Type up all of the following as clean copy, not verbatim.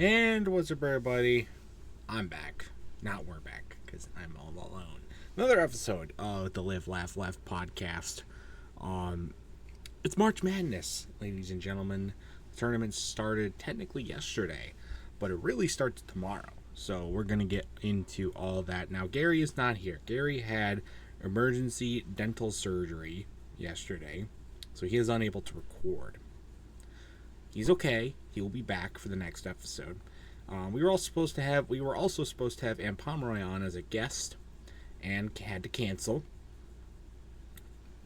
And what's up, everybody? I'm back. Not we're back, because I'm all alone. Another episode of the Live, Laugh, Left podcast. It's March Madness, ladies and gentlemen. The tournament started technically yesterday, but it really starts tomorrow. So we're going to get into all that. Now, Garry is not here. Garry had emergency dental surgery yesterday, so he is unable to record. He's okay. He will be back for the next episode. We were also supposed to have Ann Pomeroy on as a guest, and had to cancel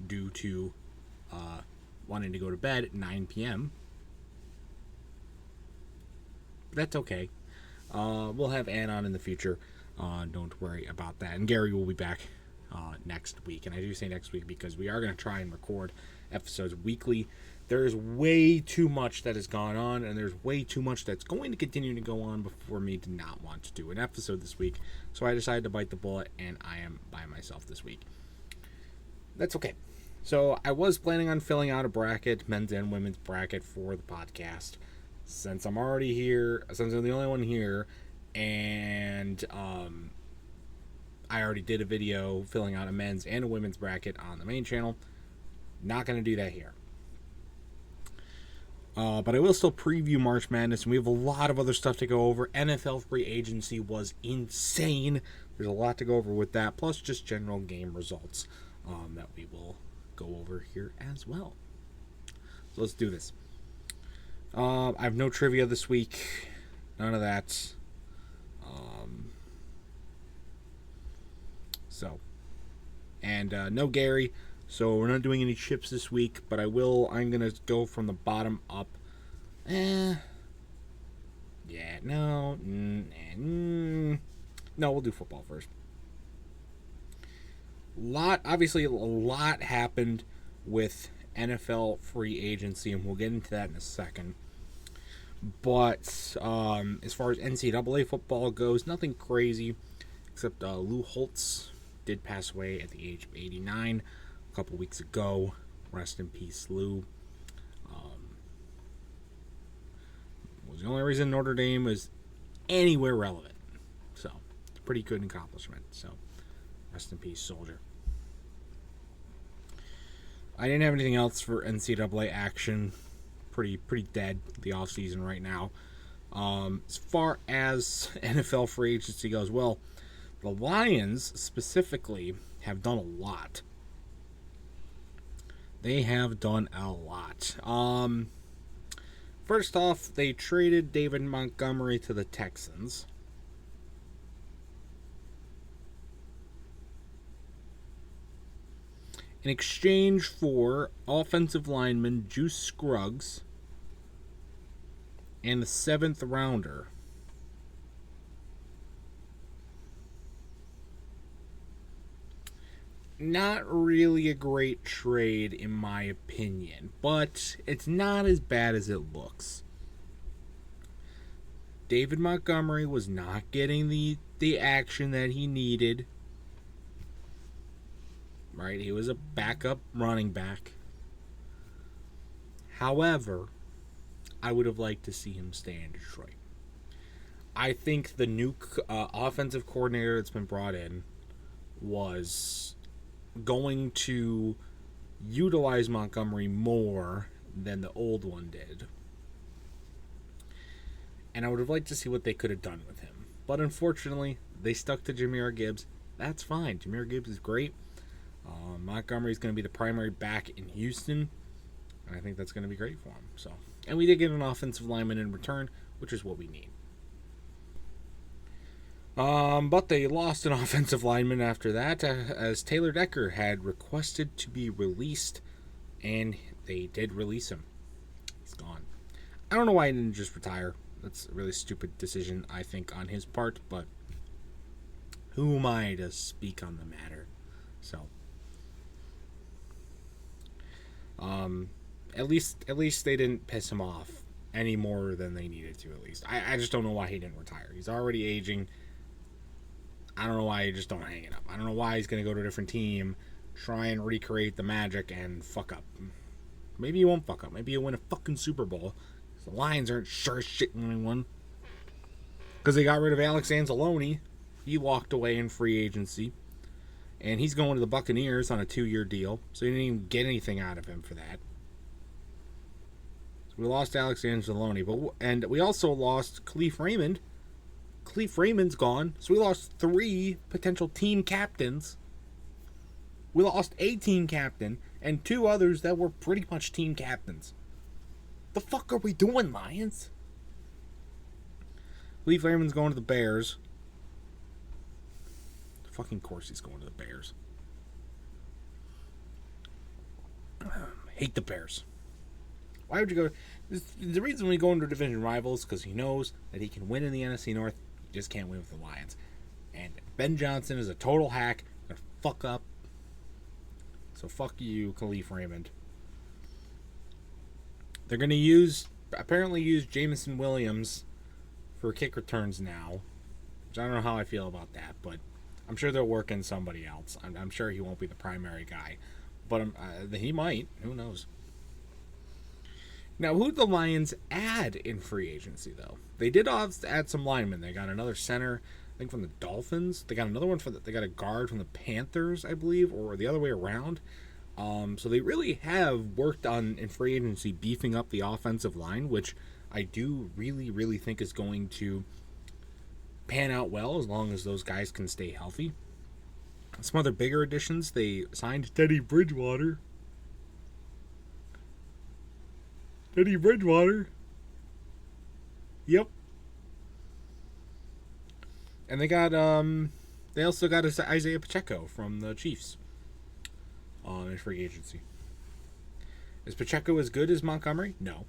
due to wanting to go to bed at 9 p.m. But that's okay. We'll have Ann on in the future. Don't worry about that. And Garry will be back next week. And I do say next week because we are going to try and record episodes weekly. There's way too much that has gone on, and there's way too much that's going to continue to go on before me to not want to do an episode this week. So I decided to bite the bullet, and I am by myself this week. That's okay. So I was planning on filling out a bracket, men's and women's bracket for the podcast. Since I'm already here, since I'm the only one here, and I already did a video filling out a men's and a women's bracket on the main channel, not going to do that here. But I will still preview March Madness, and we have a lot of other stuff to go over. NFL free agency was insane. There's a lot to go over with that, plus just general game results that we will go over here as well. So let's do this. I have no trivia this week. None of that. No Garry. So we're not doing any chips this week, but I'm going to go from the bottom up. No, we'll do football first. Obviously a lot happened with NFL free agency, and we'll get into that in a second. But as far as NCAA football goes, nothing crazy, except Lou Holtz did pass away at the age of 89 a couple weeks ago. Rest in peace, Lou. Was the only reason Notre Dame was anywhere relevant. So, it's a pretty good accomplishment. So, rest in peace, soldier. I didn't have anything else for NCAA action. Pretty dead the offseason right now. As far as NFL free agency goes, well, the Lions specifically have done a lot. They have done a lot. First off, they traded David Montgomery to the Texans. In exchange for offensive lineman Juice Scruggs and the 7th rounder. Not really a great trade in my opinion, but it's not as bad as it looks. David Montgomery was not getting the action that he needed. Right, he was a backup running back. However, I would have liked to see him stay in Detroit. I think the new offensive coordinator that's been brought in was going to utilize Montgomery more than the old one did. And I would have liked to see what they could have done with him. But unfortunately, they stuck to Jahmyr Gibbs. That's fine. Jahmyr Gibbs is great. Montgomery is going to be the primary back in Houston, and I think that's going to be great for him. So, and we did get an offensive lineman in return, which is what we need. But they lost an offensive lineman after that, as Taylor Decker had requested to be released, and they did release him. He's gone. I don't know why he didn't just retire. That's a really stupid decision, I think, on his part, but who am I to speak on the matter? So, at least they didn't piss him off any more than they needed to, at least. I just don't know why he didn't retire. He's already aging. I don't know why you just don't hang it up. I don't know why he's going to go to a different team, try and recreate the magic, and fuck up. Maybe you won't fuck up. Maybe you'll win a fucking Super Bowl. The Lions aren't sure as shit winning one. Because they got rid of Alex Anzalone. He walked away in free agency. And he's going to the Buccaneers on a 2-year deal. So you didn't even get anything out of him for that. So we lost Alex Anzalone. And we also lost Khalif Raymond. Khalif Raymond's gone. So we lost 3 potential team captains. We lost a team captain and 2 others that were pretty much team captains. The fuck are we doing, Lions? Khalif Raymond's going to the Bears. Fucking course he's going to the Bears. Hate the Bears. Why would you go? The reason we go into division rivals because he knows that he can win in the NFC North. He just can't win with the Lions. And Ben Johnson is a total hack. Gonna fuck up. So fuck you, Khalif Raymond. They're gonna apparently use Jameson Williams for kick returns now. Which I don't know how I feel about that, but I'm sure they'll work in somebody else. I'm sure he won't be the primary guy. But he might. Who knows? Now, who'd the Lions add in free agency, though? They did add some linemen. They got another center, I think, from the Dolphins. They got another one they got a guard from the Panthers, I believe, or the other way around. So they really have worked on, in free agency, beefing up the offensive line, which I do really, really think is going to pan out well as long as those guys can stay healthy. Some other bigger additions, they signed Teddy Bridgewater. Yep. And they also got Isaiah Pacheco from the Chiefs in free agency. Is Pacheco as good as Montgomery? No.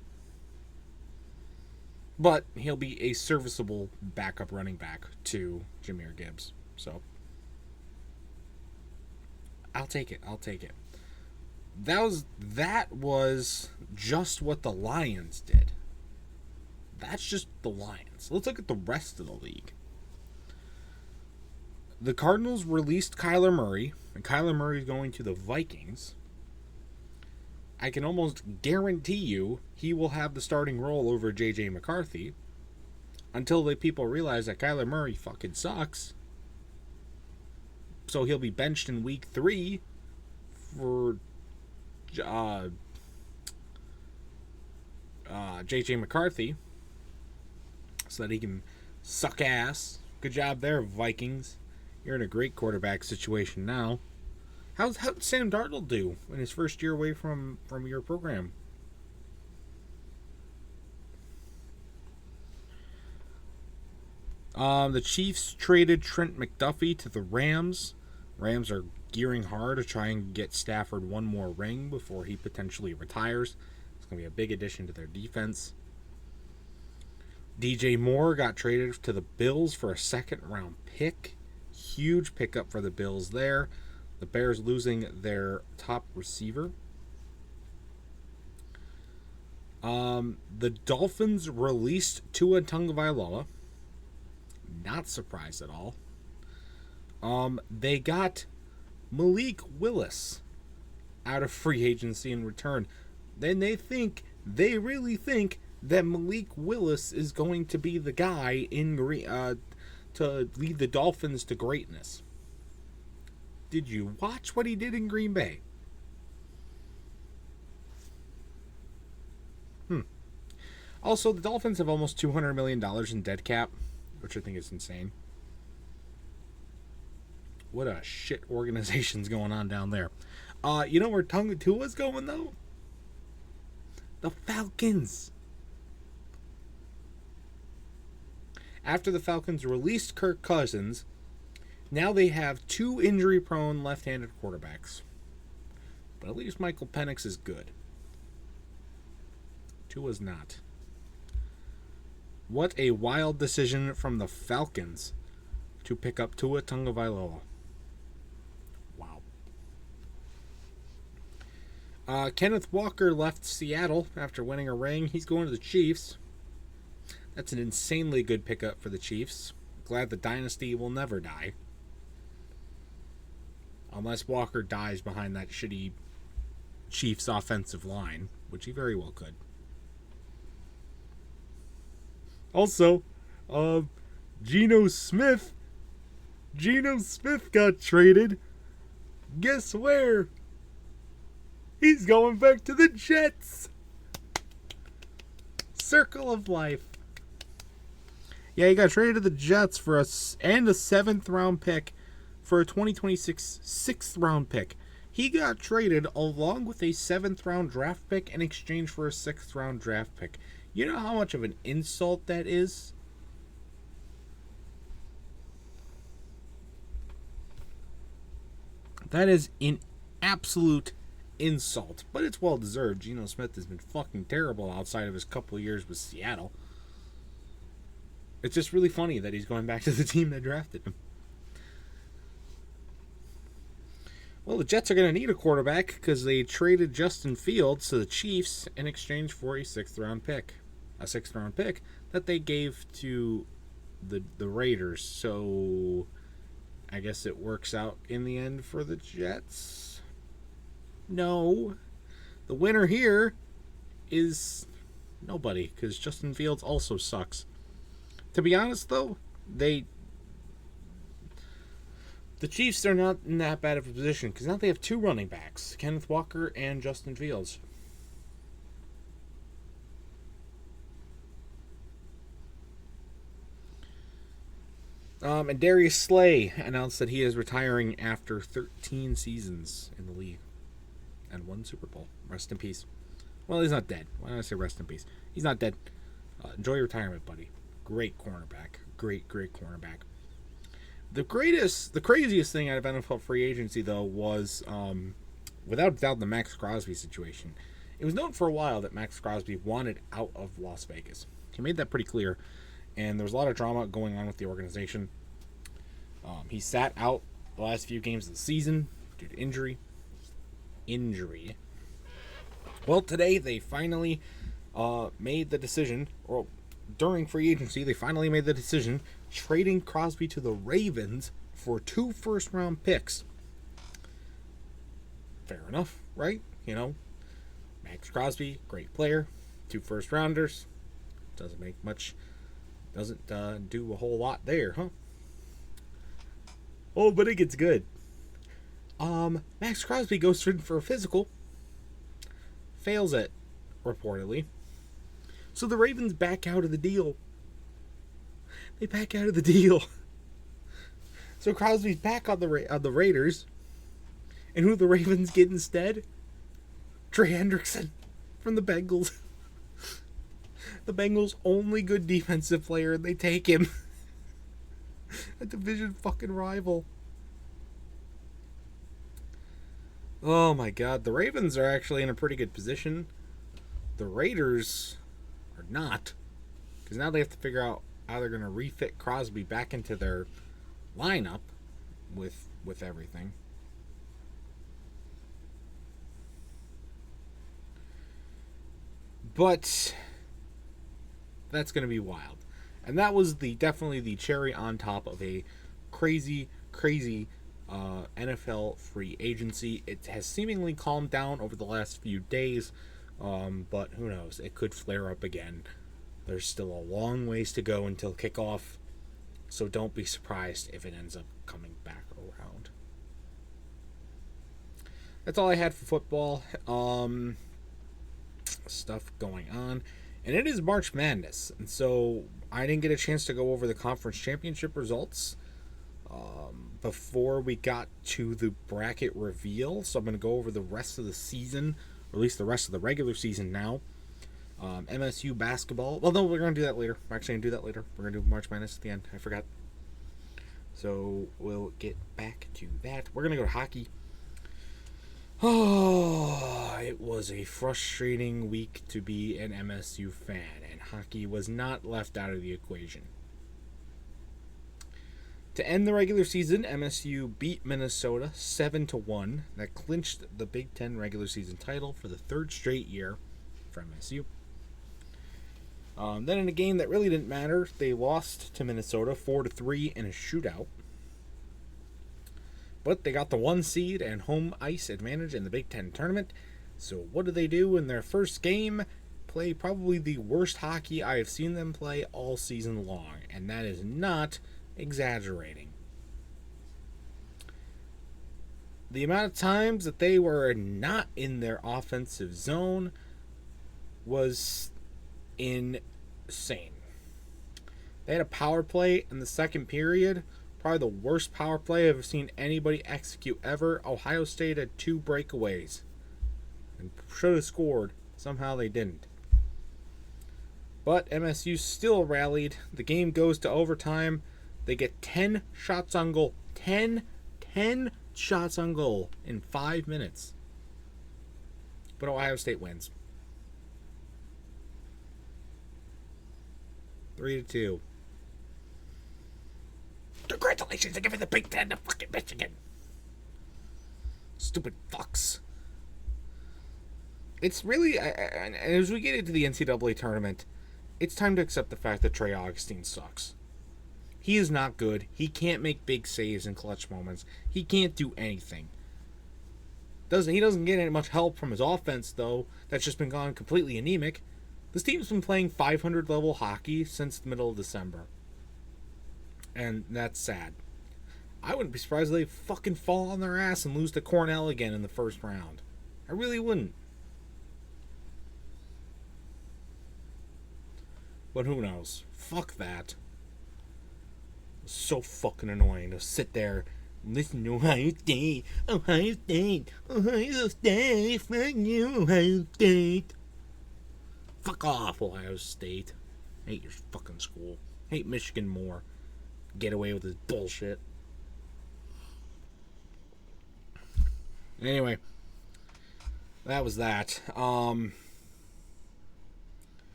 But he'll be a serviceable backup running back to Jahmyr Gibbs. So I'll take it. That was just what the Lions did. That's just the Lions. Let's look at the rest of the league. The Cardinals released Kyler Murray, and Kyler Murray is going to the Vikings. I can almost guarantee you he will have the starting role over J.J. McCarthy until the people realize that Kyler Murray fucking sucks. So he'll be benched in week 3 for J.J. McCarthy so that he can suck ass. Good job there, Vikings. You're in a great quarterback situation now. How'd Sam Darnold do in his first year away from your program? The Chiefs traded Trent McDuffie to the Rams. Rams are gearing hard to try and get Stafford one more ring before he potentially retires. It's going to be a big addition to their defense. DJ Moore got traded to the Bills for a 2nd-round pick. Huge pickup for the Bills there. The Bears losing their top receiver. The Dolphins released Tua Tagovailoa. Not surprised at all. They got Malik Willis out of free agency in return. Then they really think that Malik Willis is going to be the guy to lead the Dolphins to greatness. Did you watch what he did in Green Bay? Also, the Dolphins have almost $200 million in dead cap, which I think is insane. What a shit organization's going on down there. You know where Tua's going, though? The Falcons. After the Falcons released Kirk Cousins, now they have 2 injury-prone left-handed quarterbacks. But at least Michael Penix is good. Tua's not. What a wild decision from the Falcons to pick up Tua Tagovailoa. Wow. Kenneth Walker left Seattle after winning a ring. He's going to the Chiefs. That's an insanely good pickup for the Chiefs. Glad the dynasty will never die. Unless Walker dies behind that shitty Chiefs offensive line, which he very well could. Also, Geno Smith. Geno Smith got traded. Guess where? He's going back to the Jets. Circle of life. Yeah, he got traded to the Jets for a 7th round pick for a 2026 6th round pick. He got traded along with a 7th round draft pick in exchange for a 6th round draft pick. You know how much of an insult that is? That is an absolute insult, but it's well deserved. Geno Smith has been fucking terrible outside of his couple of years with Seattle. It's just really funny that he's going back to the team that drafted him. Well, the Jets are going to need a quarterback because they traded Justin Fields to the Chiefs in exchange for a 6th round pick. A 6th round pick that they gave to the Raiders. So I guess it works out in the end for the Jets. No. The winner here is nobody because Justin Fields also sucks. To be honest, though, the Chiefs are not in that bad of a position because now they have 2 running backs, Kenneth Walker and Justin Fields. And Darius Slay announced that he is retiring after 13 seasons in the league and 1 Super Bowl. Rest in peace. Well, he's not dead. Why did I say rest in peace? He's not dead. Enjoy your retirement, buddy. Great cornerback. Great cornerback. The craziest thing out of NFL free agency, though, was, without doubt, the Max Crosby situation. It was known for a while that Max Crosby wanted out of Las Vegas. He made that pretty clear, and there was a lot of drama going on with the organization. He sat out the last few games of the season due to injury. Well, today they finally made the decision, or during free agency, they finally made the decision trading Crosby to the Ravens for 2 first-round picks. Fair enough, right? You know, Max Crosby, great player. 2 first-rounders. Doesn't do a whole lot there, huh? Oh, but it gets good. Max Crosby goes in for a physical. Fails it, reportedly. So the Ravens back out of the deal. They back out of the deal. So Crosby's back on the Raiders. And who the Ravens get instead? Trey Hendrickson from the Bengals. The Bengals' only good defensive player, and they take him. A division fucking rival. Oh my god, the Ravens are actually in a pretty good position. The Raiders are not. Because now they have to figure out how they're going to refit Crosby back into their lineup with everything. But that's going to be wild. And that was definitely the cherry on top of a crazy NFL free agency. It has seemingly calmed down over the last few days, but who knows? It could flare up again. There's still a long ways to go until kickoff, so don't be surprised if it ends up coming back around. That's all I had for football. Stuff going on. And it is March Madness, and so I didn't get a chance to go over the conference championship results before we got to the bracket reveal. So I'm going to go over the rest of the season, or at least the rest of the regular season now. MSU basketball. Well, no, we're going to do that later. We're actually going to do that later. We're going to do March Madness at the end. I forgot. So we'll get back to that. We're going to go to hockey. Oh, it was a frustrating week to be an MSU fan, and hockey was not left out of the equation. To end the regular season, MSU beat Minnesota 7-1. That clinched the Big Ten regular season title for the 3rd straight year for MSU. Then in a game that really didn't matter, they lost to Minnesota 4-3 in a shootout. But they got the 1 seed and home ice advantage in the Big Ten tournament. So what do they do in their first game? Play probably the worst hockey I have seen them play all season long. and that is not exaggerating. The amount of times that they were not in their offensive zone was insane. They had a power play in the second period, probably the worst power play I've seen anybody execute ever. Ohio State had 2 breakaways and should have scored. Somehow they didn't. But MSU still rallied. The game goes to overtime. They get 10 shots on goal. 10 shots on goal in 5 minutes. But Ohio State wins. 3-2. Congratulations, they're giving the Big Ten to fucking Michigan. Stupid fucks. It's really, and as we get into the NCAA tournament, it's time to accept the fact that Trey Augustine sucks. He is not good. He can't make big saves in clutch moments. He can't do anything. He doesn't get any much help from his offense, though. That's just been gone completely anemic. This team's been playing 500 level hockey since the middle of December. And that's sad. I wouldn't be surprised if they fucking fall on their ass and lose to Cornell again in the first round. I really wouldn't. But who knows? Fuck that. It's so fucking annoying to sit there and listen to Ohio State, Ohio State, Ohio State, fuck you, Ohio State. Fuck off, Ohio State. Hate your fucking school. Hate Michigan more. Get away with this bullshit. Anyway, that was that.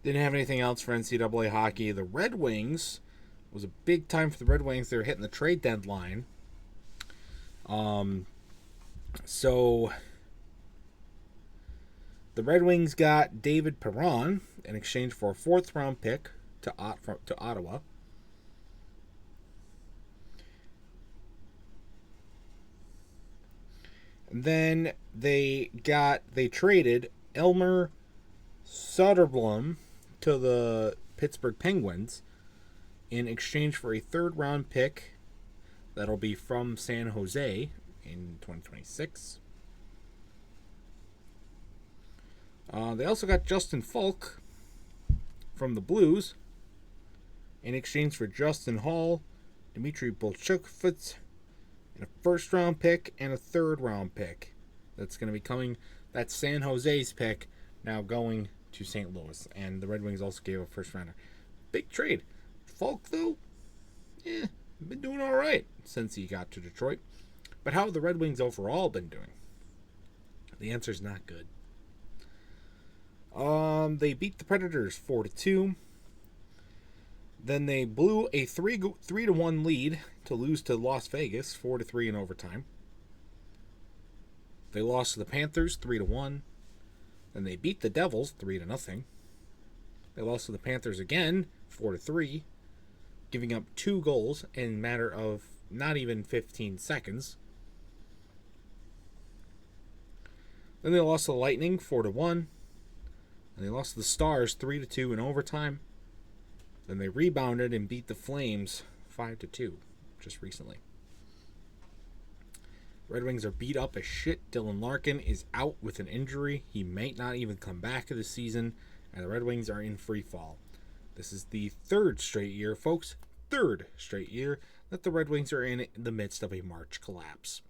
Didn't have anything else for NCAA hockey. The Red Wings was a big time for the Red Wings. They were hitting the trade deadline. So the Red Wings got David Perron in exchange for a 4th round pick to Ottawa. And then they traded Elmer Soderblom to the Pittsburgh Penguins in exchange for a 3rd round pick that'll be from San Jose in 2026. They also got Justin Falk from the Blues in exchange for Justin Hall, Dmitry Bolchukvitz, and a 1st round pick and a 3rd round pick. That's going to be coming. That's San Jose's pick now going to St. Louis. And the Red Wings also gave a 1st rounder. Big trade. Falk, though, been doing all right since he got to Detroit. But how have the Red Wings overall been doing? The answer is not good. They beat the Predators 4-2. Then they blew a 3-1 lead to lose to Las Vegas 4-3 in overtime. They lost to the Panthers 3-1. Then they beat the Devils 3-0. They lost to the Panthers again 4-3, giving up 2 goals in a matter of not even 15 seconds. Then they lost to the Lightning 4-1. And they lost to the Stars 3-2 in overtime. Then they rebounded and beat the Flames 5-2 just recently. Red Wings are beat up as shit. Dylan Larkin is out with an injury. He might not even come back this season. And the Red Wings are in free fall. This is the 3rd straight year, folks. 3rd straight year that the Red Wings are in the midst of a March collapse.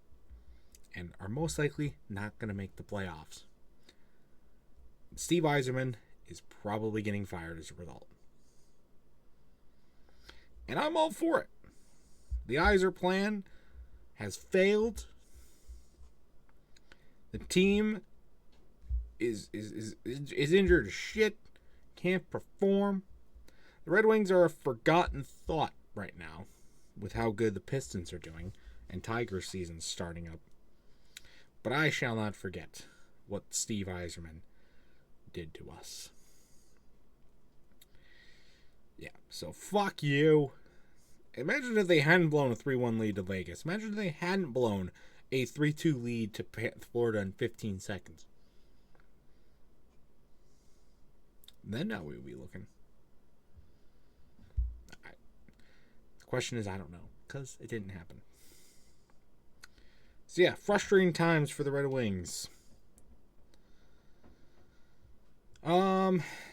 And are most likely not going to make the playoffs. Steve Yzerman is probably getting fired as a result. And I'm all for it. The Yzer plan has failed. The team is injured as shit. Can't perform. The Red Wings are a forgotten thought right now with how good the Pistons are doing and Tiger season's starting up. But I shall not forget what Steve Yzerman did to us. Yeah, so fuck you. Imagine if they hadn't blown a 3-1 lead to Vegas. Imagine if they hadn't blown a 3-2 lead to Florida in 15 seconds. Then how we would be looking. The question is, I don't know, because it didn't happen. So yeah, frustrating times for the Red Wings.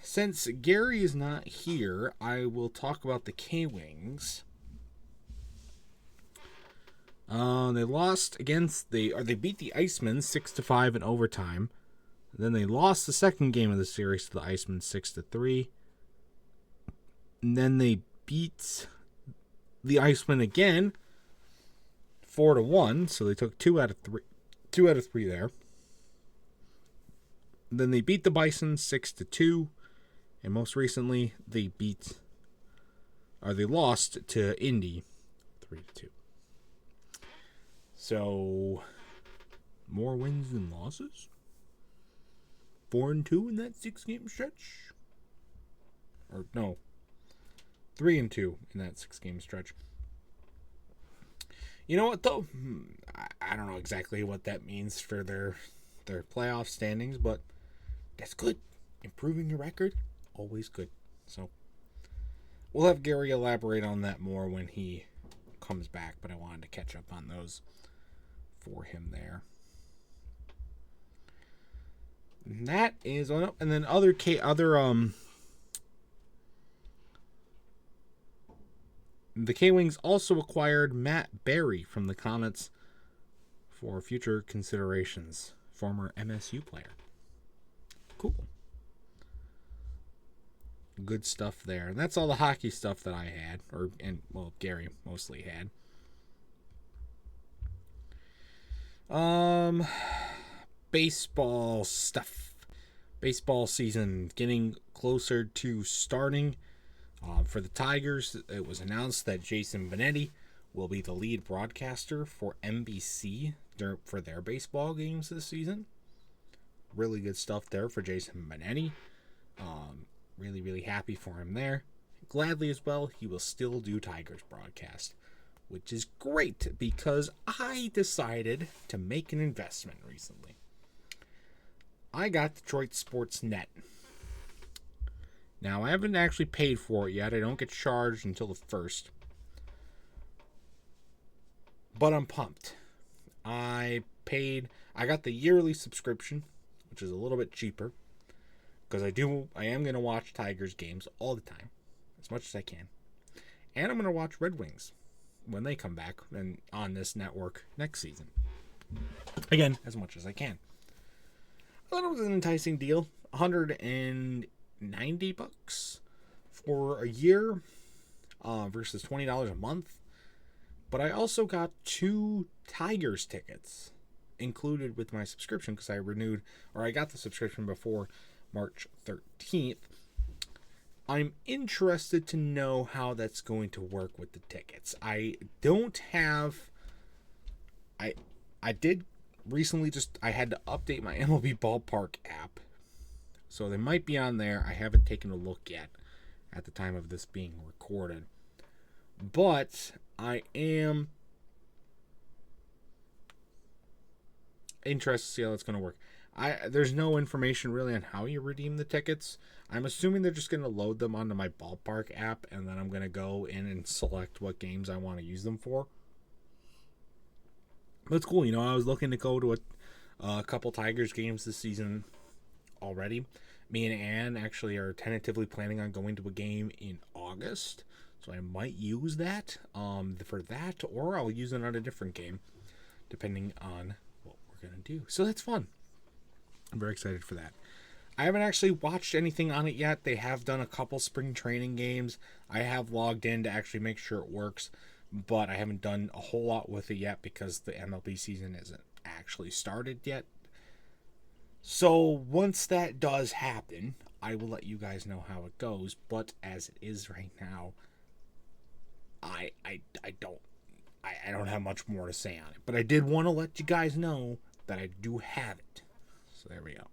Since Garry is not here, I will talk about the K-Wings. They lost they beat the Icemen 6-5 in overtime. Then they lost the second game of the series to the Icemen 6-3. And then they beat the Icemen again 4-1. So they took 2 out of 3 there. Then they beat the Bison 6-2. And most recently they lost to Indy 3-2. So more wins than losses? 4-2 in that 6-game stretch? Or no, 3-2 in that 6-game stretch. You know what though? I don't know exactly what that means for their playoff standings, but that's good. Improving your record, always good. So we'll have Garry elaborate on that more when he comes back, but I wanted to catch up on those for him there. And that is on up. And then the K-Wings also acquired Matt Berry from the Comets for future considerations. Former MSU player. Cool. Good stuff there. And that's all the hockey stuff that I had. Garry mostly had. Baseball stuff. Baseball season getting closer to starting. For the Tigers, it was announced that Jason Benetti will be the lead broadcaster for NBC for their baseball games this season. Really good stuff there for Jason Benetti. Really, really happy for him there. Gladly as well, he will still do Tigers broadcast, which is great because I decided to make an investment recently. I got Detroit Sports Net. Now, I haven't actually paid for it yet. I don't get charged until the 1st. But I'm pumped. I got the yearly subscription, which is a little bit cheaper. Because I am going to watch Tigers games all the time. As much as I can. And I'm going to watch Red Wings when they come back and on this network next season. Again, as much as I can. I thought it was an enticing deal. $190 for a year versus $20 a month. But I also got 2 Tigers tickets included with my subscription because I got the subscription before March 13th. I'm interested to know how that's going to work with the tickets. I did recently I had to update my MLB Ballpark app. So they might be on there. I haven't taken a look yet at the time of this being recorded. But I am interested to see how that's going to work. There's no information really on how you redeem the tickets. I'm assuming they're just going to load them onto my Ballpark app, and then I'm going to go in and select what games I want to use them for. But it's cool. I was looking to go to a couple Tigers games this season already. Me and Ann actually are tentatively planning on going to a game in August. So I might use that for that, or I'll use it on a different game, depending on what we're going to do. So that's fun. I'm very excited for that. I haven't actually watched anything on it yet. They have done a couple spring training games. I have logged in to actually make sure it works, but I haven't done a whole lot with it yet because the MLB season isn't actually started yet. So once that does happen, I will let you guys know how it goes. But as it is right now, I don't have much more to say on it. But I did want to let you guys know that I do have it. So there we go.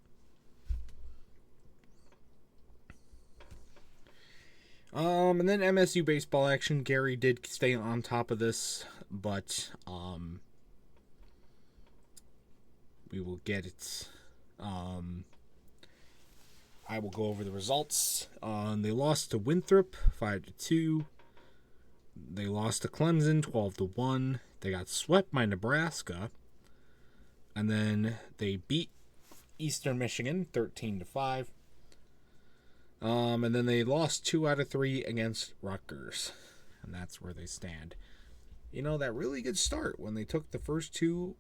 And then MSU baseball action. Garry did stay on top of this, but we will get it. I will go over the results. They lost to Winthrop 5-2. They lost to Clemson 12-1. They got swept by Nebraska. And then they beat Eastern Michigan 13-5. And then they lost 2 out of 3 against Rutgers. And that's where they stand. You know, that really good start when they took the first 2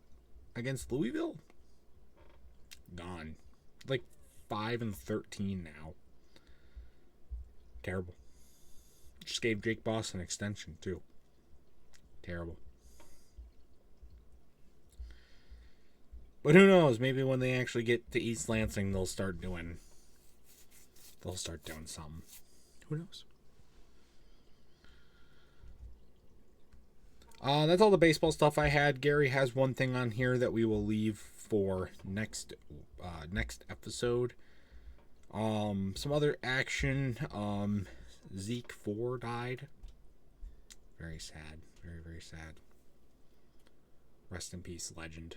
against Louisville, gone. Like 5-13 now. Terrible. Just gave Jake Boss an extension too. Terrible. But who knows? Maybe when they actually get to East Lansing, they'll start doing something. Who knows? That's all the baseball stuff I had. Gary has one thing on here that we will leave for next episode. Some other action. Zeke 4 died. Very sad. Very, very sad. Rest in peace, legend.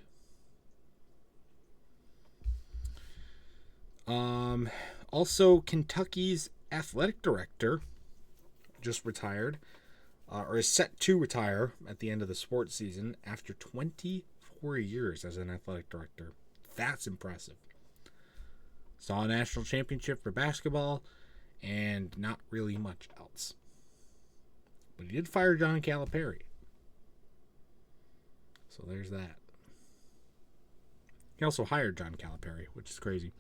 Also, Kentucky's athletic director just retired, or is set to retire at the end of the sports season after 24 years as an athletic director. That's impressive. Saw a national championship for basketball and not really much else. But he did fire John Calipari. So there's that. He also hired John Calipari, which is crazy.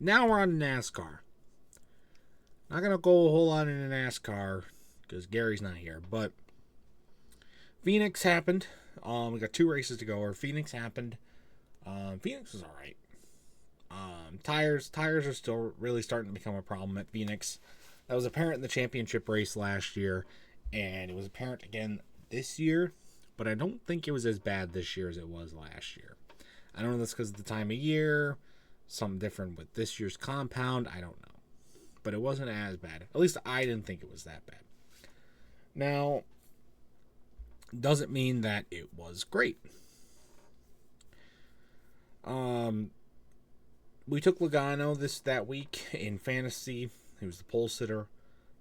Now we're on NASCAR. Not going to go a whole lot into NASCAR because Gary's not here, but Phoenix happened. We got 2 races to go. Or Phoenix happened. Phoenix was all right. Tires are still really starting to become a problem at Phoenix. That was apparent in the championship race last year, and it was apparent again this year, but I don't think it was as bad this year as it was last year. I don't know if that's because of the time of year, something different with this year's compound, I don't know. But it wasn't as bad. At least I didn't think it was that bad. Now, doesn't mean that it was great. We took Logano that week in fantasy. He was the pole sitter.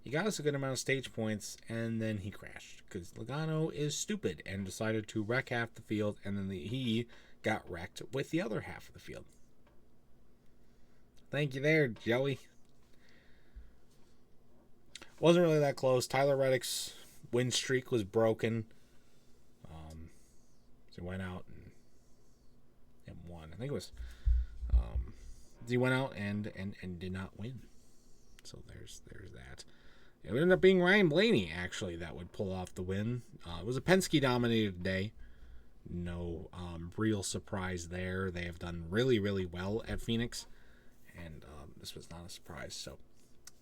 He got us a good amount of stage points, and then he crashed because Logano is stupid and decided to wreck half the field, and then he got wrecked with the other half of the field. Thank you there, Joey. Wasn't really that close. Tyler Reddick's win streak was broken. So he went out and won. I think it was. He went out and did not win. So there's that. It ended up being Ryan Blaney, actually, that would pull off the win. It was a Penske-dominated day. No real surprise there. They have done really, really well at Phoenix. And this was not a surprise. So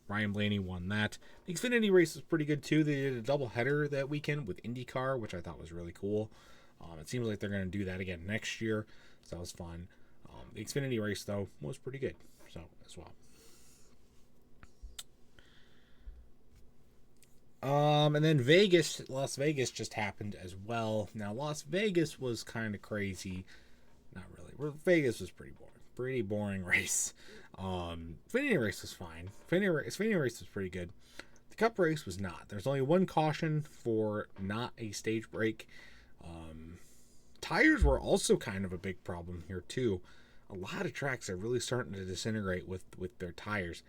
Ryan Blaney won that. The Xfinity race was pretty good, too. They did a doubleheader that weekend with IndyCar, which I thought was really cool. It seems like they're going to do that again next year. So that was fun. The Xfinity race, though, was pretty good. So, as well. And then Las Vegas just happened as well. Now, Las Vegas was kind of crazy. Not really. Vegas was pretty boring. Pretty boring race. Xfinity race was fine. Xfinity race was pretty good. The Cup race was not. There's only one caution for not a stage break. Tires were also kind of a big problem here, too. A lot of tracks are really starting to disintegrate with their tires.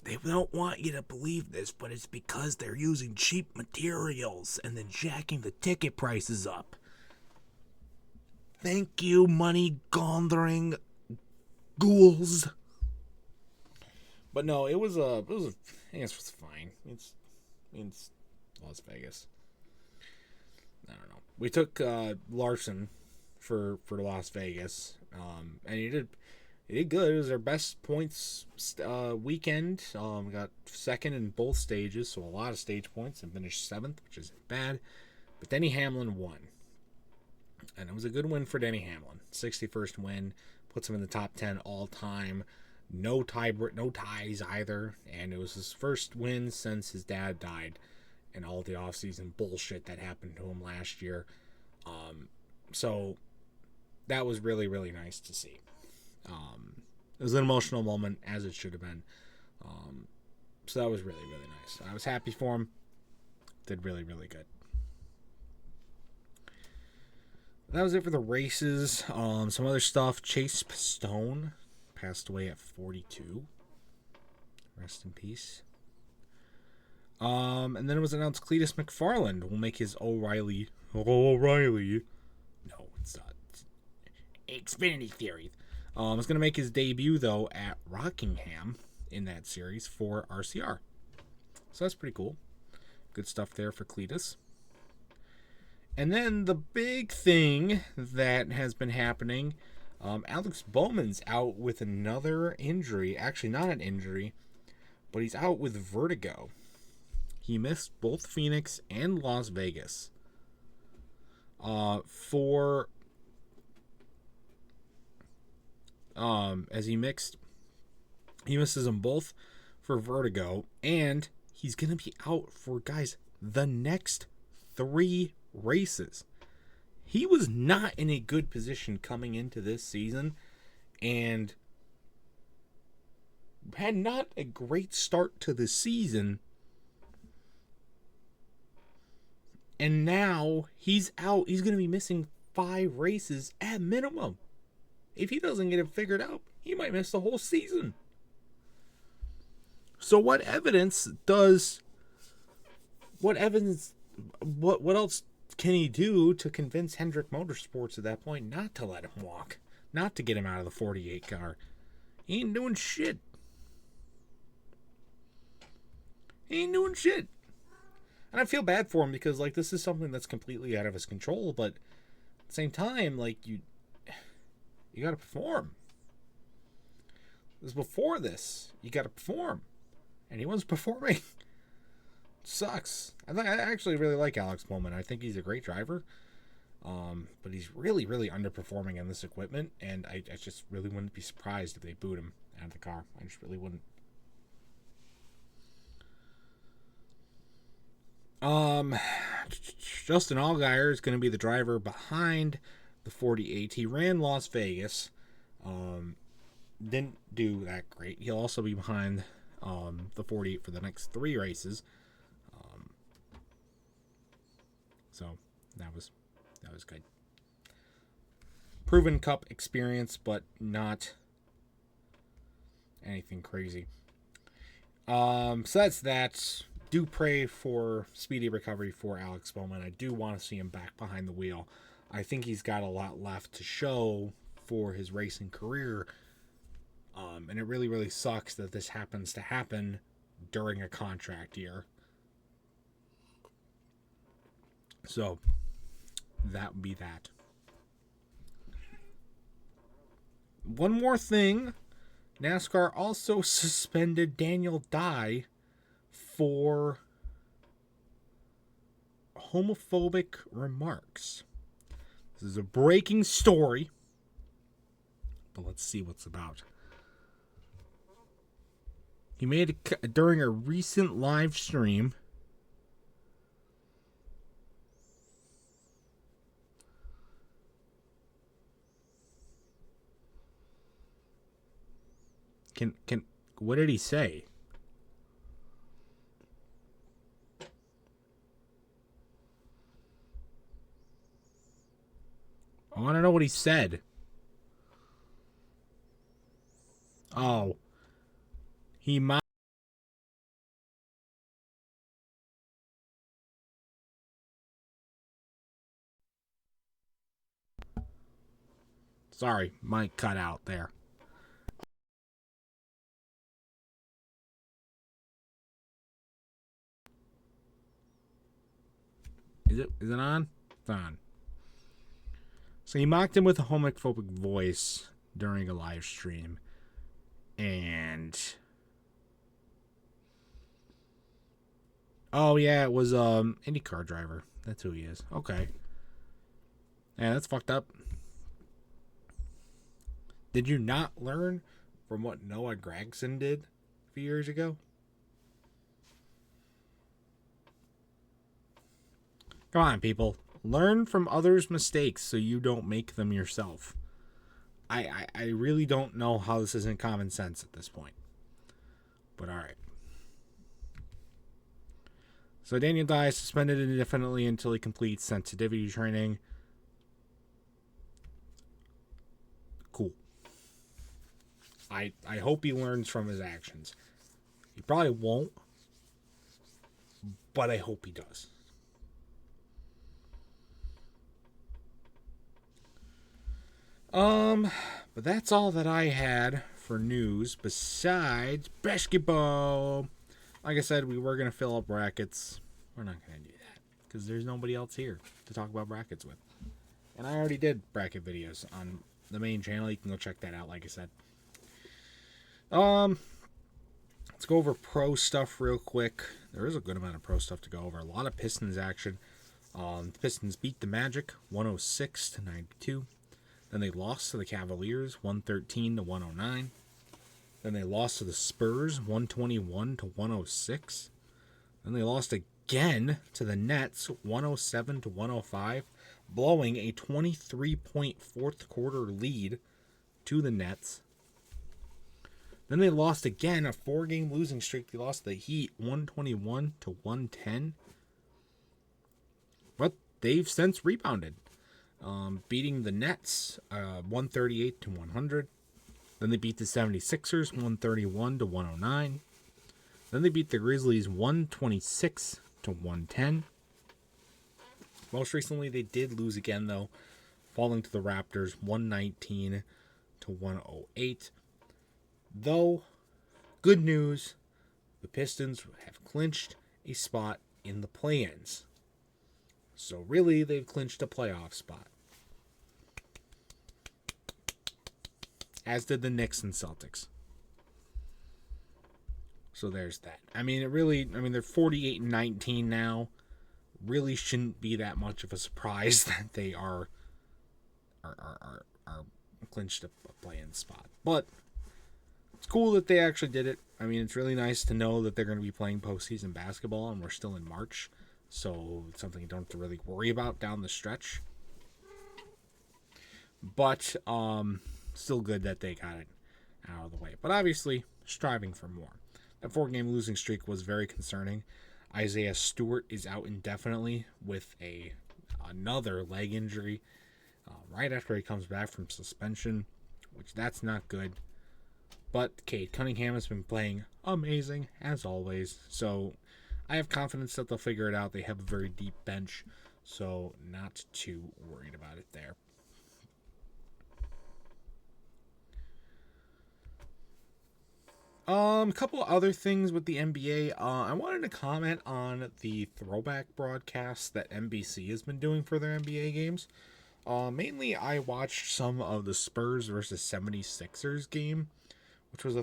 They don't want you to believe this, but it's because they're using cheap materials and then jacking the ticket prices up. Thank you, money laundering ghouls. But no, I think it was fine. It's Las Vegas. I don't know. We took Larson for Las Vegas, and he did good. It was their best points weekend. Got second in both stages, so a lot of stage points, and finished 7th, which isn't bad. But Denny Hamlin won, and it was a good win for Denny Hamlin. 61st win, puts him in the top 10 all time. No ties either, and it was his first win since his dad died, and all the offseason bullshit that happened to him last year. So that was really, really nice to see. was an emotional moment, as it should have been. So that was really, really nice. I was happy for him. Did really, really good. That was it for the races. Some other stuff. Chase Pistone passed away at 42. Rest in peace. And then it was announced Cletus McFarland will make his O'Reilly. No, it's not. It's Xfinity Theory. It's going to make his debut, though, at Rockingham in that series for RCR. So that's pretty cool. Good stuff there for Cletus. And then the big thing that has been happening, Alex Bowman's out with another injury. Actually, not an injury, but he's out with vertigo. He missed both Phoenix and Las Vegas. As he misses them both for vertigo, and he's going to be out for, guys, the next 3 races. He was not in a good position coming into this season and had not a great start to the season. And now he's out. He's going to be missing 5 races at minimum. If he doesn't get it figured out, he might miss the whole season. So what else can he do to convince Hendrick Motorsports at that point not to let him walk? Not to get him out of the 48 car? He ain't doing shit. And I feel bad for him because, like, this is something that's completely out of his control, but at the same time, like, you got to perform. This was before this. You got to perform. And he wasn't performing. Sucks. I actually really like Alex Bowman. I think he's a great driver. But he's really, really underperforming on this equipment. And I just really wouldn't be surprised if they boot him out of the car. I just really wouldn't. Justin Allgaier is going to be the driver behind the 48. He ran Las Vegas. Didn't do that great. He'll also be behind the 48 for the next 3 races. So that was good. Proven Cup experience, but not anything crazy. So that's that. Do pray for speedy recovery for Alex Bowman. I do want to see him back behind the wheel. I think he's got a lot left to show for his racing career. And it really, really sucks that this happens to happen during a contract year. So, that would be that. One more thing. NASCAR also suspended Daniel Dye for homophobic remarks. This is a breaking story, but let's see what's about. He made it during a recent live stream. What did he say? I want to know what he said. Oh. He might. Sorry, mic cut out there. Is it on? It's on. So he mocked him with a homophobic voice during a live stream. And oh yeah, it was IndyCar driver. That's who he is. Okay. Yeah, that's fucked up. Did you not learn from what Noah Gragson did a few years ago? Come on, people. Learn from others' mistakes so you don't make them yourself. I really don't know how this isn't common sense at this point. But all right. So Daniel Dye suspended indefinitely until he completes sensitivity training. Cool. I hope he learns from his actions. He probably won't, but I hope he does. But that's all that I had for news besides basketball. Like I said, we were going to fill up brackets. We're not going to do that because there's nobody else here to talk about brackets with. And I already did bracket videos on the main channel. You can go check that out, like I said. Let's go over pro stuff real quick. There is a good amount of pro stuff to go over. A lot of Pistons action. The Pistons beat the Magic 106-92. Then they lost to the Cavaliers 113-109. Then they lost to the Spurs 121-106. Then they lost again to the Nets 107-105, blowing a 23-point fourth quarter lead to the Nets. Then they lost again, a 4-game losing streak. They lost to the Heat 121-110. But they've since rebounded, beating the Nets 138-100. Then they beat the 76ers 131-109. Then they beat the Grizzlies 126-110. Most recently, they did lose again, though, falling to the Raptors 119-108. Though, good news, the Pistons have clinched a spot in the play-ins. So really, they've clinched a playoff spot. As did the Knicks and Celtics. So there's that. I mean, they're 48-19 now. Really shouldn't be that much of a surprise that they are clinched a play-in spot. But it's cool that they actually did it. I mean, it's really nice to know that they're going to be playing postseason basketball, and we're still in March. So it's something you don't have to really worry about down the stretch. But still good that they got it out of the way. But obviously, striving for more. That 4-game losing streak was very concerning. Isaiah Stewart is out indefinitely with another leg injury right after he comes back from suspension, which that's not good. But Cade Cunningham has been playing amazing, as always. So I have confidence that they'll figure it out. They have a very deep bench, so not too worried about it there. A couple other things with the NBA. I wanted to comment on the throwback broadcast that NBC has been doing for their NBA games. Mainly, I watched some of the Spurs versus 76ers game, which was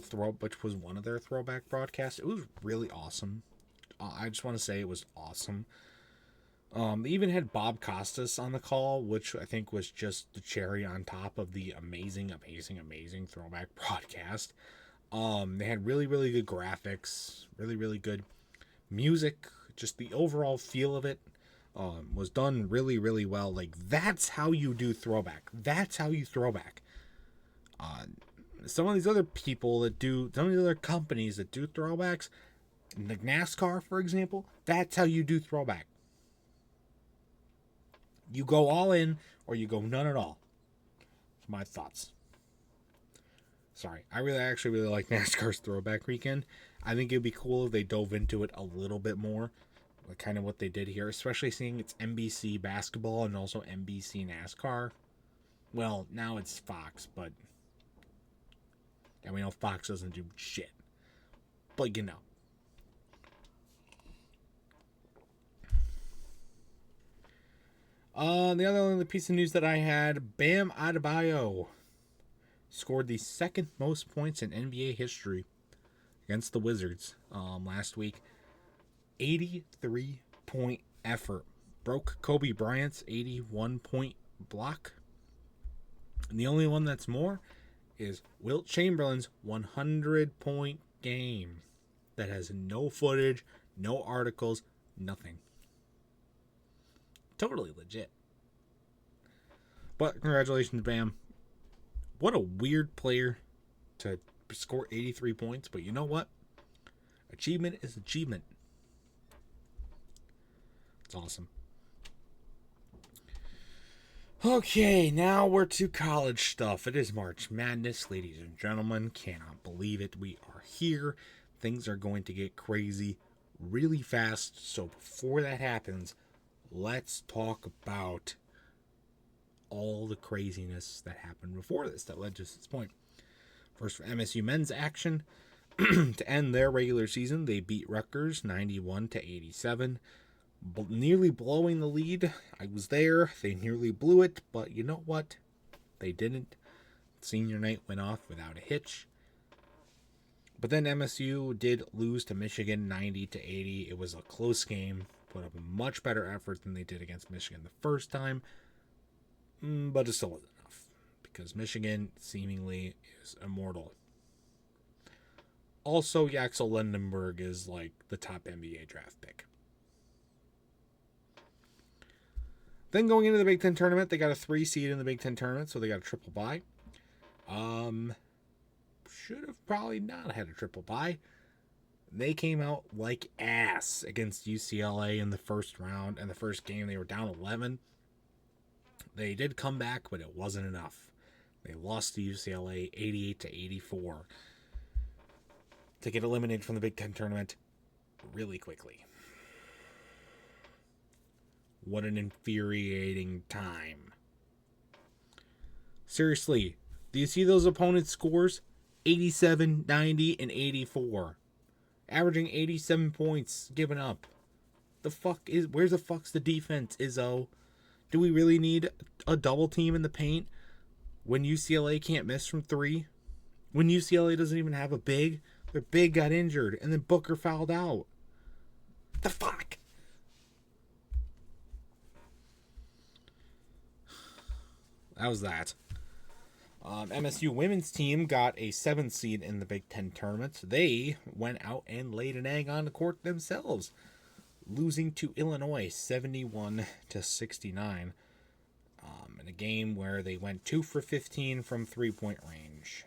one of their throwback broadcasts. It was really awesome. I just want to say it was awesome. They even had Bob Costas on the call, which I think was just the cherry on top of the amazing throwback broadcast. They had really, really good graphics, really, really good music. Just the overall feel of it was done really, really well. Like, that's how you do throwback. That's how you throwback. Some of these other companies that do throwbacks, like NASCAR, for example, that's how you do throwback. You go all in or you go none at all. That's my thoughts. Sorry, I actually really like NASCAR's Throwback Weekend. I think it'd be cool if they dove into it a little bit more, like kind of what they did here, especially seeing it's NBC basketball and also NBC NASCAR. Well, now it's Fox, but and we know Fox doesn't do shit. But you know. The other piece of news that I had, Bam Adebayo scored the second most points in NBA history against the Wizards last week. 83-point effort. Broke Kobe Bryant's 81-point block. And the only one that's more is Wilt Chamberlain's 100-point game that has no footage, no articles, nothing. Totally legit. But congratulations, Bam. What a weird player to score 83 points, but you know what? Achievement is achievement. It's awesome. Okay, now we're to college stuff. It is March Madness, ladies and gentlemen. Cannot believe it. We are here. Things are going to get crazy really fast. So before that happens, let's talk about all the craziness that happened before this that led to this point. First, for MSU men's action, to end their regular season, they beat Rutgers 91-87. Nearly blowing the lead. I was there. They nearly blew it, but you know what? They didn't. Senior night went off without a hitch. But then MSU did lose to Michigan 90-80. It was a close game. Put up a much better effort than they did against Michigan the first time. But it still wasn't enough. Because Michigan seemingly is immortal. Also, Yaxel Lendenberg is like the top NBA draft pick. Then going into the Big Ten tournament, they got a 3 seed in the Big Ten tournament, so they got a triple bye. Should have probably not had a triple bye. They came out like ass against UCLA in the first round, and the first game they were down 11. They did come back, but it wasn't enough. They lost to UCLA 88-84 to get eliminated from the Big Ten tournament really quickly. What an infuriating time. Seriously, do you see those opponents' scores? 87, 90, and 84. Averaging 87 points given up. Where's the fuck's the defense, Izzo? Do we really need a double team in the paint when UCLA can't miss from 3? When UCLA doesn't even have a big? Their big got injured, and then Booker fouled out. The fuck? That was that. MSU women's team got a 7th seed in the Big Ten tournament. They went out and laid an egg on the court themselves, losing to Illinois 71-69 in a game where they went 2 for 15 from 3-point range.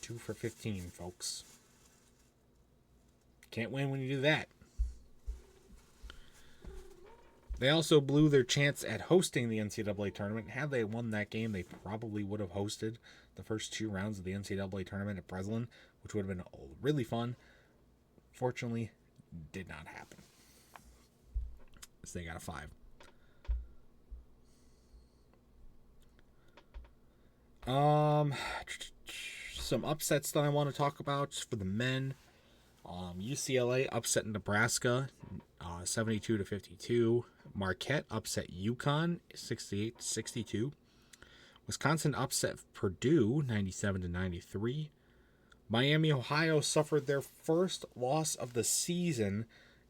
2 for 15, folks. Can't win when you do that. They also blew their chance at hosting the NCAA tournament. Had they won that game, they probably would have hosted the first 2 rounds of the NCAA tournament at Breslin, which would have been really fun. Fortunately, did not happen. So they got a 5. Some upsets that I want to talk about for the men. UCLA upset Nebraska 72-52. Marquette upset UConn 68-62. Wisconsin upset Purdue 97-93. Miami, Ohio suffered their first loss of the season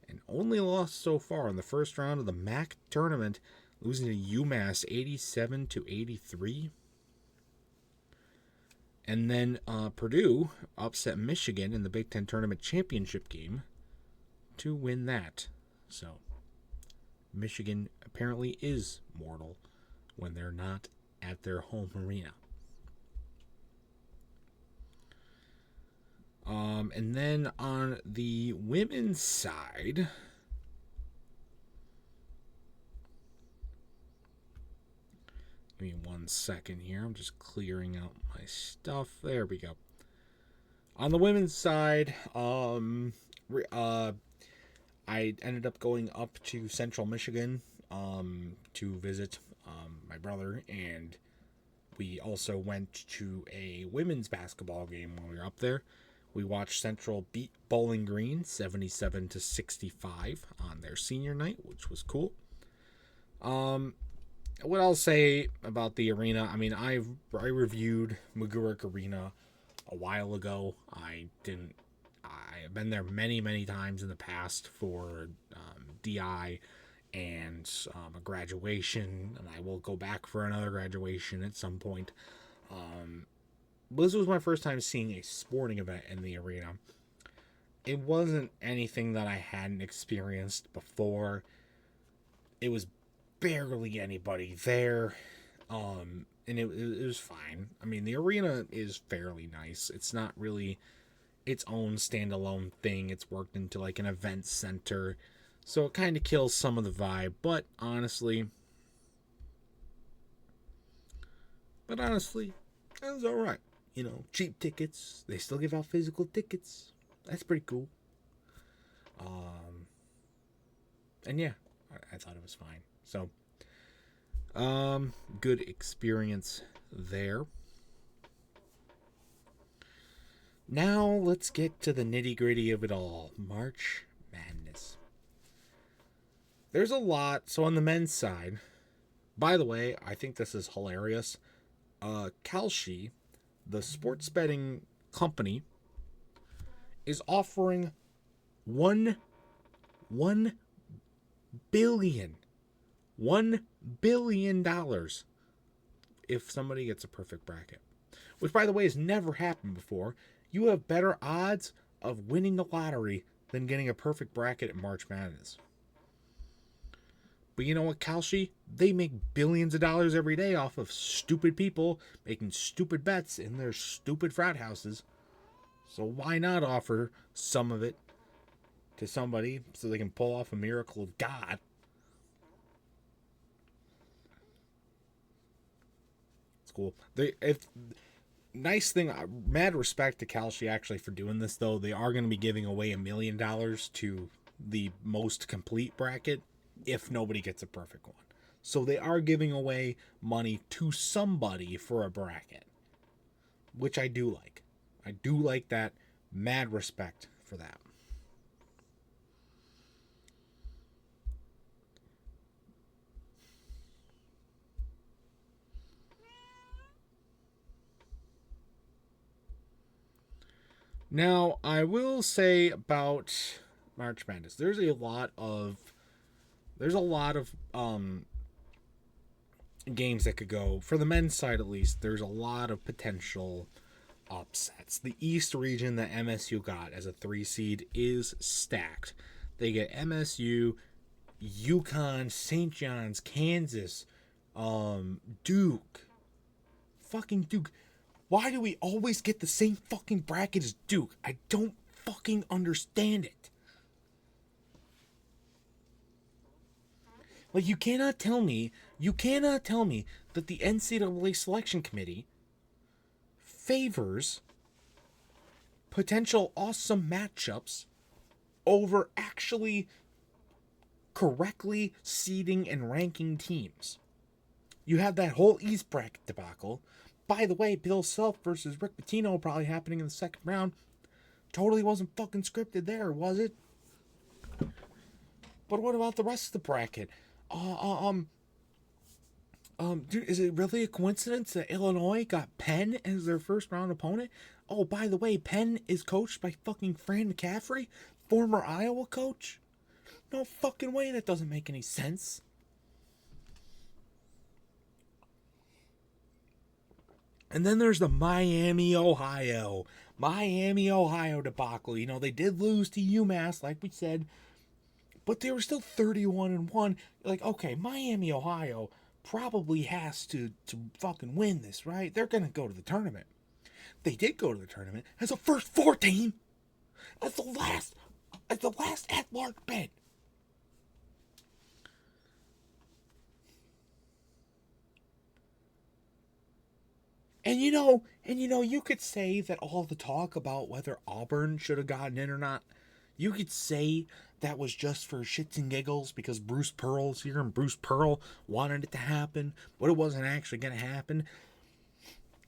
and only loss so far in the first round of the MAC tournament, losing to UMass 87-83. And then Purdue upset Michigan in the Big Ten Tournament Championship game to win that. So, Michigan apparently is mortal when they're not at their home arena. And then on the women's side, give me 1 second here. I'm just clearing out my stuff. There we go. On the women's side, I ended up going up to Central Michigan to visit my brother, and we also went to a women's basketball game while we were up there. We watched Central beat Bowling Green 77-65 on their senior night, which was cool. What I'll say about the arena, I mean, I reviewed McGurk Arena a while ago. I've been there many, many times in the past for DI and a graduation, and I will go back for another graduation at some point. This was my first time seeing a sporting event in the arena. It wasn't anything that I hadn't experienced before. It was barely anybody there. and it was fine. I mean, the arena is fairly nice. It's not really its own standalone thing. It's worked into like an event center, so it kind of kills some of the vibe. But honestly, it was all right. You know, cheap tickets. They still give out physical tickets. That's pretty cool. And yeah, I thought it was fine. So, good experience there. Now let's get to the nitty-gritty of it all. March Madness. There's a lot. So on the men's side, by the way, I think this is hilarious. Kalshi, the sports betting company, is offering $1 billion if somebody gets a perfect bracket, which by the way has never happened before. You have better odds of winning the lottery than getting a perfect bracket at March Madness. But you know what, Kalshi? They make billions of dollars every day off of stupid people making stupid bets in their stupid frat houses. So why not offer some of it to somebody so they can pull off a miracle of God? It's cool. Nice thing, mad respect to Kalshi actually for doing this, though. They are going to be giving away $1 million to the most complete bracket if nobody gets a perfect one. So they are giving away money to somebody for a bracket, which I do like. I do like that. Mad respect for that. Now, I will say about March Madness, there's a lot of games that could go, for the men's side at least. There's a lot of potential upsets. The East region that MSU got as a 3 seed is stacked. They get MSU, UConn, St. John's, Kansas, Duke. Fucking Duke. Why do we always get the same fucking bracket as Duke? I don't fucking understand it. Like, you cannot tell me that the NCAA selection committee favors potential awesome matchups over actually correctly seeding and ranking teams. You have that whole East bracket debacle. By the way, Bill Self versus Rick Pitino probably happening in the second round. Totally wasn't fucking scripted there, was it? But what about the rest of the bracket? Dude, is it really a coincidence that Illinois got Penn as their first round opponent? Oh, by the way, Penn is coached by fucking Fran McCaffrey, former Iowa coach. No fucking way, that doesn't make any sense. And then there's the Miami, Ohio debacle. You know, they did lose to UMass, like we said, but they were still 31-1. Like, okay, Miami, Ohio probably has to fucking win this, right? They're gonna go to the tournament. They did go to the tournament as a first 4 team, as the last at-large bid. And you know, you could say that all the talk about whether Auburn should have gotten in or not, you could say that was just for shits and giggles because Bruce Pearl's here and Bruce Pearl wanted it to happen, but it wasn't actually going to happen.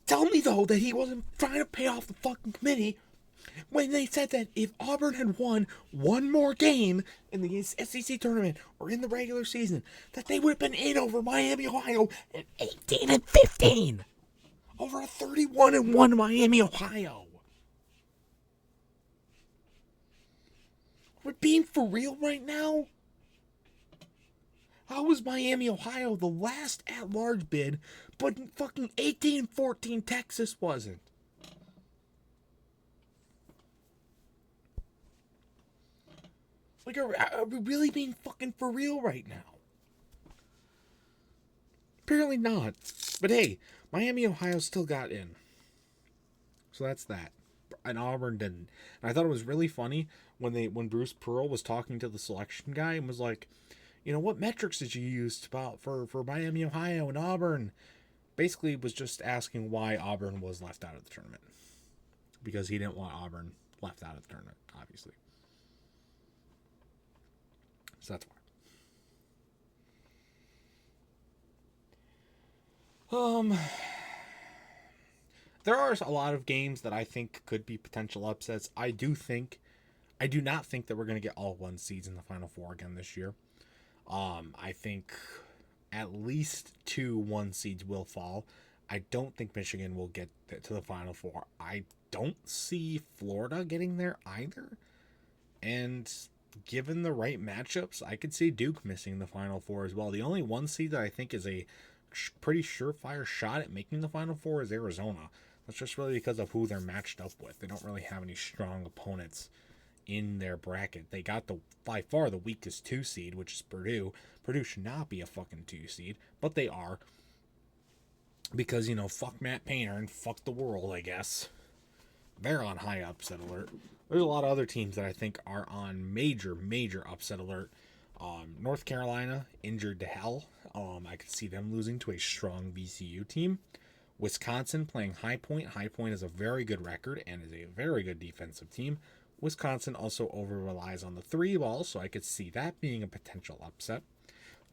Tell me, though, that he wasn't trying to pay off the fucking committee when they said that if Auburn had won one more game in the SEC tournament or in the regular season, that they would have been in over Miami, Ohio at 18-15. Over a 31-1 Miami, Ohio. We're being for real right now? How was Miami, Ohio the last at-large bid, but fucking 18-14 Texas wasn't? Like, are we really being fucking for real right now? Apparently not. But hey, Miami, Ohio still got in. So that's that. And Auburn didn't. And I thought it was really funny when Bruce Pearl was talking to the selection guy and was like, what metrics did you use for Miami, Ohio and Auburn? Basically was just asking why Auburn was left out of the tournament. Because he didn't want Auburn left out of the tournament, obviously. So that's why. There are a lot of games that I think could be potential upsets. I do not think that we're going to get all 1 seeds in the Final Four again this year. I think at least 2 1 seeds will fall. I don't think Michigan will get to the Final Four. I don't see Florida getting there either. And given the right matchups, I could see Duke missing the Final Four as well. The only 1 seed that I think is a pretty surefire shot at making the Final Four is Arizona. That's just really because of who they're matched up with. They don't really have any strong opponents in their bracket. They got by far the weakest 2 seed, which is Purdue. Purdue should not be a fucking 2 seed, but they are. Because, fuck Matt Painter and fuck the world, I guess. They're on high upset alert. There's a lot of other teams that I think are on major, major upset alert. North Carolina, injured to hell. I could see them losing to a strong VCU team. Wisconsin playing High Point. High Point is a very good record and is a very good defensive team. Wisconsin also over-relies on the 3 ball, so I could see that being a potential upset.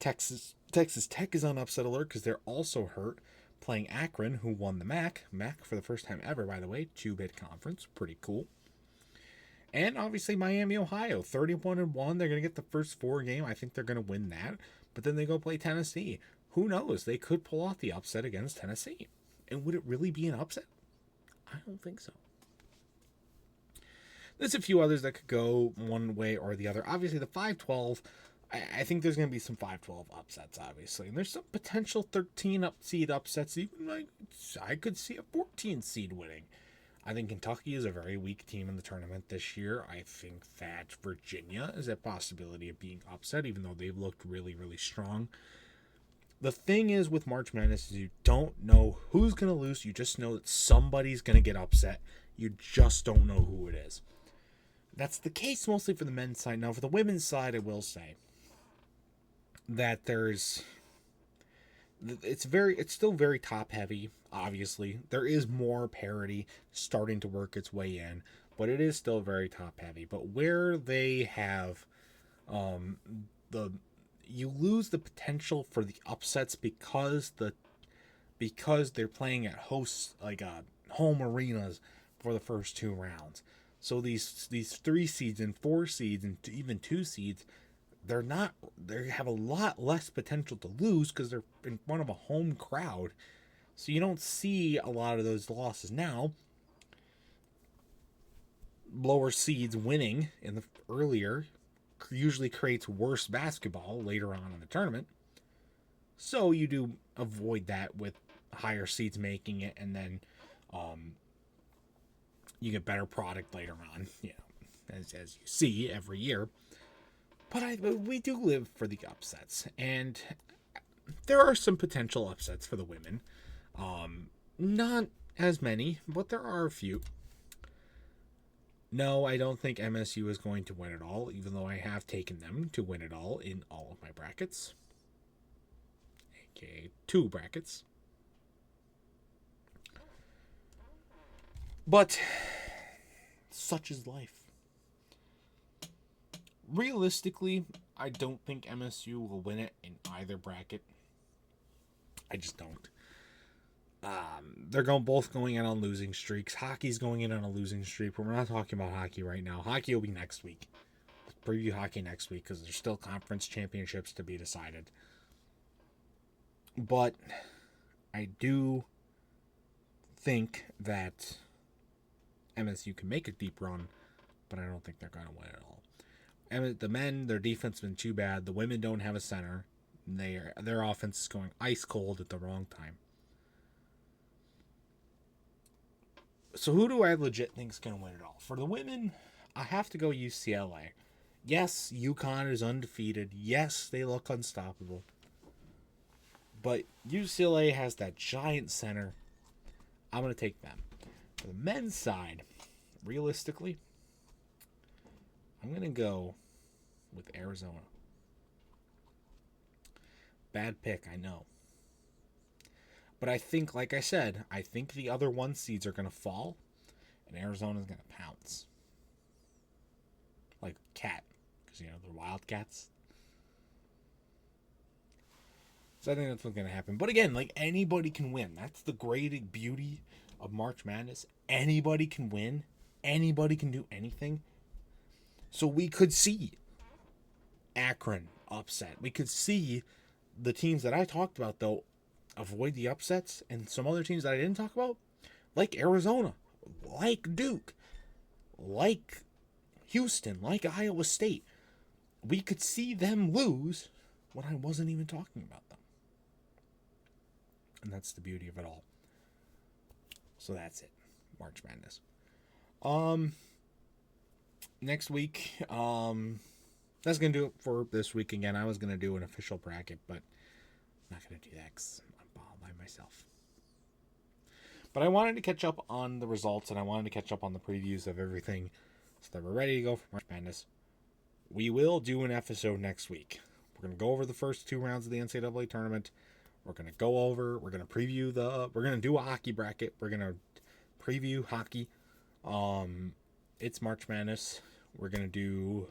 Texas Tech is on upset alert because they're also hurt, playing Akron, who won the MAC. MAC for the first time ever, by the way. 2-bit conference. Pretty cool. And obviously Miami, Ohio. 31-1. They're going to get the first 4 game. I think they're going to win that. But then they go play Tennessee. Who knows? They could pull off the upset against Tennessee. And would it really be an upset? I don't think so. There's a few others that could go one way or the other. Obviously, the 5-12, I think there's going to be some 5-12 upsets, obviously. And there's some potential 13 seed upsets. Even I could see a 14 seed winning. I think Kentucky is a very weak team in the tournament this year. I think that Virginia is a possibility of being upset, even though they've looked really, really strong. The thing is with March Madness is you don't know who's going to lose. You just know that somebody's going to get upset. You just don't know who it is. That's the case mostly for the men's side. Now, for the women's side, I will say that it's still very top heavy, obviously. There is more parity starting to work its way in, but it is still very top heavy. But where they have you lose the potential for the upsets because they're playing at home arenas for the first 2 rounds. So these 3 seeds and 4 seeds and even 2 seeds, they have a lot less potential to lose because they're in front of a home crowd. So you don't see a lot of those losses now. Lower seeds winning in the earlier usually creates worse basketball later on in the tournament. So you do avoid that with higher seeds making it, and then you get better product later on, as you see every year. But we do live for the upsets, and there are some potential upsets for the women. Not as many, but there are a few. No, I don't think MSU is going to win it all, even though I have taken them to win it all in all of my brackets. AKA 2 brackets. But such is life. Realistically, I don't think MSU will win it in either bracket. I just don't. They're both going in on losing streaks. Hockey's going in on a losing streak, but we're not talking about hockey right now. Hockey will be next week. Let's preview hockey next week because there's still conference championships to be decided. But I do think that MSU can make a deep run, but I don't think they're going to win it all. And the men, their defense has been too bad. The women don't have a center. Their offense is going ice cold at the wrong time. So who do I legit think is going to win it all? For the women, I have to go UCLA. Yes, UConn is undefeated. Yes, they look unstoppable. But UCLA has that giant center. I'm going to take them. For the men's side, realistically, I'm going to go with Arizona. Bad pick, I know. But I think, like I said, I think the other 1 seeds are going to fall, and Arizona's going to pounce. Like a cat, because, they're wildcats. So I think that's what's going to happen. But again, like, anybody can win. That's the great beauty of March Madness. Anybody can win. Anybody can do anything. So we could see Akron upset. We could see the teams that I talked about, though, avoid the upsets. And some other teams that I didn't talk about, like Arizona, like Duke, like Houston, like Iowa State. We could see them lose when I wasn't even talking about them. And that's the beauty of it all. So that's it. March Madness. Next week, that's going to do it for this week again. I was going to do an official bracket, but I'm not going to do that because I'm all by myself. But I wanted to catch up on the results, and I wanted to catch up on the previews of everything so that we're ready to go for March Madness. We will do an episode next week. We're going to go over the first 2 rounds of the NCAA tournament. We're going to we're going to preview we're going to do a hockey bracket. We're going to preview hockey. It's March Madness. We're going to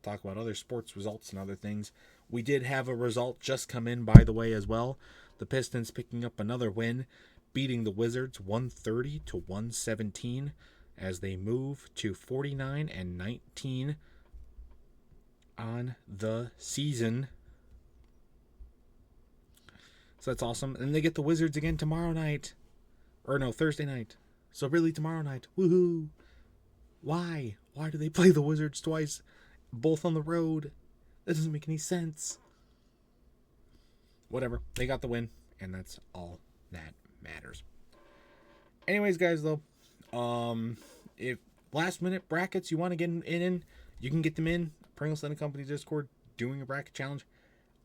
talk about other sports results and other things. We did have a result just come in, by the way, as well. The Pistons picking up another win, beating the Wizards 130-117 as they move to 49-19 on the season. So that's awesome. And they get the Wizards again tomorrow night. Or no, Thursday night. So really tomorrow night. Woohoo! Why? Why do they play the Wizards twice? Both on the road. That doesn't make any sense. Whatever. They got the win. And that's all that matters. Anyways, guys, though. If last minute brackets you want to get in, you can get them in. Pringleson and Company Discord doing a bracket challenge.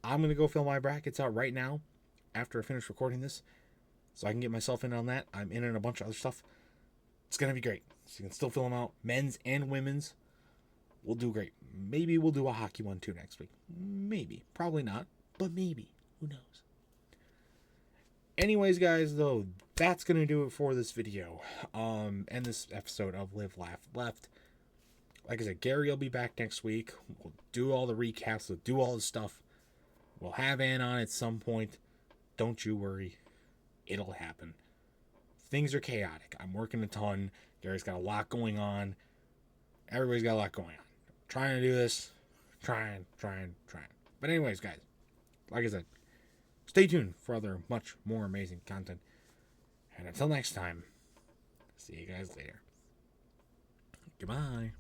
I'm going to go fill my brackets out right now after I finish recording this, so I can get myself in on that. I'm in on a bunch of other stuff. It's going to be great. So you can still fill them out. Men's and women's. We'll do great. Maybe we'll do a hockey one too next week. Maybe. Probably not, but maybe. Who knows? Anyways, guys, though, that's going to do it for this video. And this episode of Live, Laugh, Left. Like I said, Garry will be back next week. We'll do all the recaps. We'll do all the stuff. We'll have Ann on at some point. Don't you worry. It'll happen. Things are chaotic. I'm working a ton. Garry's got a lot going on. Everybody's got a lot going on. Trying to do this. Trying. But anyways, guys, like I said, stay tuned for other much more amazing content. And until next time, see you guys later. Goodbye.